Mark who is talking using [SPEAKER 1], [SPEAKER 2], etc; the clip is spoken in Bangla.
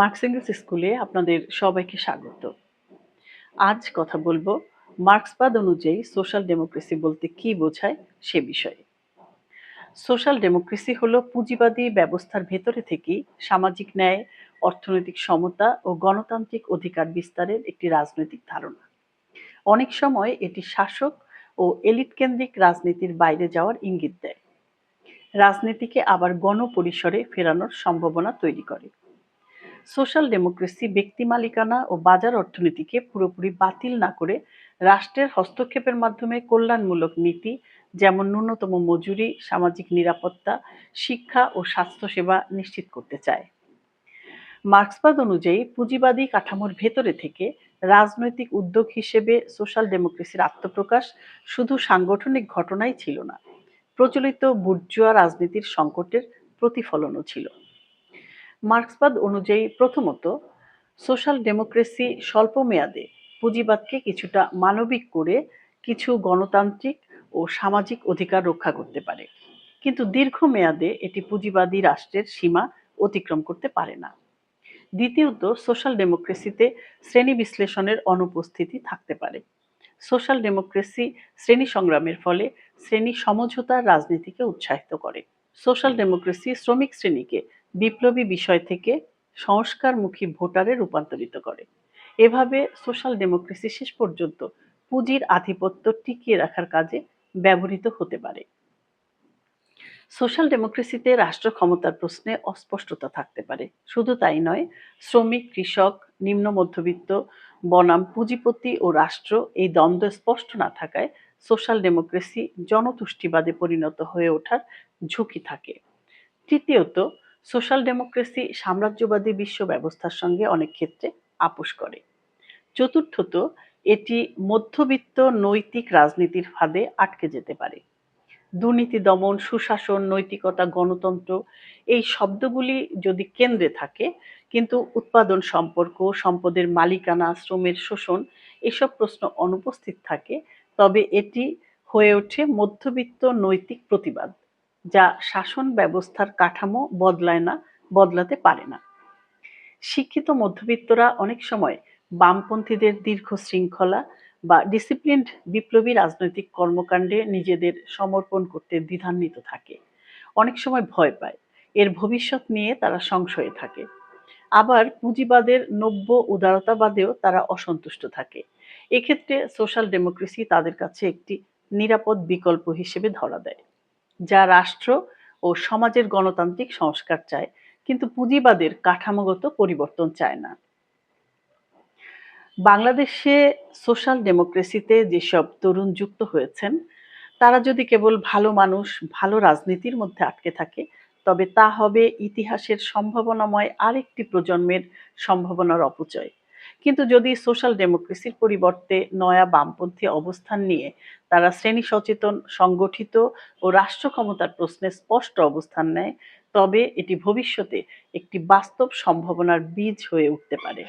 [SPEAKER 1] মার্কস এঙ্গেলস স্কুলে আপনাদের সবাইকে স্বাগত। আজ কথা বলবো মার্ক্সবাদ অনুযায়ী সোশ্যাল ডেমোক্রেসি বলতে কি বোঝায় সে বিষয়ে। সোশ্যাল ডেমোক্রেসি হলো পুঁজিবাদী ব্যবস্থার ভেতরে থেকেই সামাজিক ন্যায়, অর্থনৈতিক সমতা ও গণতান্ত্রিক অধিকার বিস্তারের একটি রাজনৈতিক ধারণা। অনেক সময় এটি শাসক ও এলিট কেন্দ্রিক রাজনীতির বাইরে যাওয়ার ইঙ্গিত দেয়। রাজনীতিকে আবার গণপরিসরে ফেরানোর সম্ভাবনা তৈরি করে। সোশ্যাল ডেমোক্রেসি ব্যক্তি মালিকানা ও বাজার অর্থনীতিকে পুরোপুরি বাতিল না করে রাষ্ট্রের হস্তক্ষেপের মাধ্যমে কল্যাণমূলক নীতি যেমন ন্যূনতম মজুরি, সামাজিক নিরাপত্তা, শিক্ষা ও স্বাস্থ্যসেবা নিশ্চিত করতে চায়। মার্ক্সবাদ অনুযায়ী পুঁজিবাদী কাঠামোর ভেতরে থেকে রাজনৈতিক উদ্যোগ হিসেবে সোশ্যাল ডেমোক্রেসির আত্মপ্রকাশ শুধু সাংগঠনিক ঘটনাই ছিল না, প্রচলিত বুর্জোয়া রাজনীতির সংকটের প্রতিফলনও ছিল। মার্ক্সবাদ অনুযায়ী প্রথমত, সোশ্যাল ডেমোক্রেসি স্বল্প মেয়াদে পুঁজিবাদকে কিছুটা মানবিক করে কিছু গণতান্ত্রিক ও সামাজিক অধিকার রক্ষা করতে পারে, কিন্তু দীর্ঘমেয়াদে এটি পুঁজিবাদী রাষ্ট্রের সীমা অতিক্রম করতে পারে না। দ্বিতীয়ত, সোশ্যাল ডেমোক্রেসিতে শ্রেণী বিশ্লেষণের অনুপস্থিতি থাকতে পারে। সোশ্যাল ডেমোক্রেসি শ্রেণী সংগ্রামের ফলে শ্রেণী সমঝোতার রাজনীতিকে উৎসাহিত করে। সোশ্যাল ডেমোক্রেসি শ্রমিক শ্রেণীকে বিপ্লবী বিষয় থেকে সংস্কারমুখী ভোটারে রূপান্তরিত করে। এভাবে সোশ্যাল ডেমোক্রেসি শেষ পর্যন্ত পুঁজির আধিপত্য টিকিয়ে রাখার কাজে ব্যবহৃত হতে পারে। সোশ্যাল ডেমোক্রেসিতে রাষ্ট্র ক্ষমতার প্রশ্নে অস্পষ্টতা থাকতে পারে। শুধু তাই নয়, শ্রমিক, কৃষক, নিম্ন মধ্যবিত্ত বনাম পুঁজিপতি ও রাষ্ট্র এই দ্বন্দ্ব স্পষ্ট না থাকায় সোশ্যাল ডেমোক্রেসি জনতুষ্টিবাদে পরিণত হয়ে ওঠার ঝুঁকি থাকে। তৃতীয়ত, সোশ্যাল ডেমোক্রেসি সাম্রাজ্যবাদী বিশ্ব ব্যবস্থার সঙ্গে অনেক ক্ষেত্রে আপোস করে। চতুর্থত, এটি মধ্যবিত্ত নৈতিক রাজনীতির ফাঁদে আটকে যেতে পারে। দুর্নীতি দমন, সুশাসন, নৈতিকতা, গণতন্ত্র এই শব্দগুলি যদি কেন্দ্রে থাকে, কিন্তু উৎপাদন সম্পর্ক, সম্পদের মালিকানা, শ্রমের শোষণ এসব প্রশ্ন অনুপস্থিত থাকে, তবে এটি হয়ে ওঠে মধ্যবিত্ত নৈতিক প্রতিবাদ, যা শাসন ব্যবস্থার কাঠামো বদলায় না, বদলাতে পারে না। শিক্ষিত মধ্যবিত্তরা অনেক সময় বামপন্থীদের দীর্ঘ শৃঙ্খলা বা ডিসিপ্লিনড বিপ্লবী রাজনৈতিক কর্মকাণ্ডে নিজেদের সমর্পণ করতে দ্বিধান্বিত থাকে। অনেক সময় ভয় পায়, এর ভবিষ্যৎ নিয়ে তারা সংশয়ে থাকে। আবার পুঁজিবাদের নব্য উদারতাবাদেও তারা অসন্তুষ্ট থাকে। এক্ষেত্রে সোশ্যাল ডেমোক্রেসি তাদের কাছে একটি নিরাপদ বিকল্প হিসেবে ধরা দেয়, যা রাষ্ট্র ও সমাজের গণতান্ত্রিক সংস্কার চায়, কিন্তু পুঁজিবাদের কাঠামোগত পরিবর্তন চায় না। বাংলাদেশে সোশ্যাল ডেমোক্রেসিতে যেসব তরুণ যুক্ত হয়েছেন, তারা যদি কেবল ভালো মানুষ, ভালো রাজনীতির মধ্যে আটকে থাকে, তবে তা হবে ইতিহাসের সম্ভাবনাময় আরেকটি প্রজন্মের সম্ভাবনার অপচয়। কিন্তু যদি সোশ্যাল ডেমোক্রেসির পরিবর্তে নয়া বামপন্থী অবস্থান নিয়ে তারা শ্রেণী সচেতন, সংগঠিত ও রাষ্ট্র ক্ষমতার প্রশ্নে স্পষ্ট অবস্থান নেয়, তবে এটি ভবিষ্যতে একটি বাস্তব সম্ভাবনার বীজ হয়ে উঠতে পারে।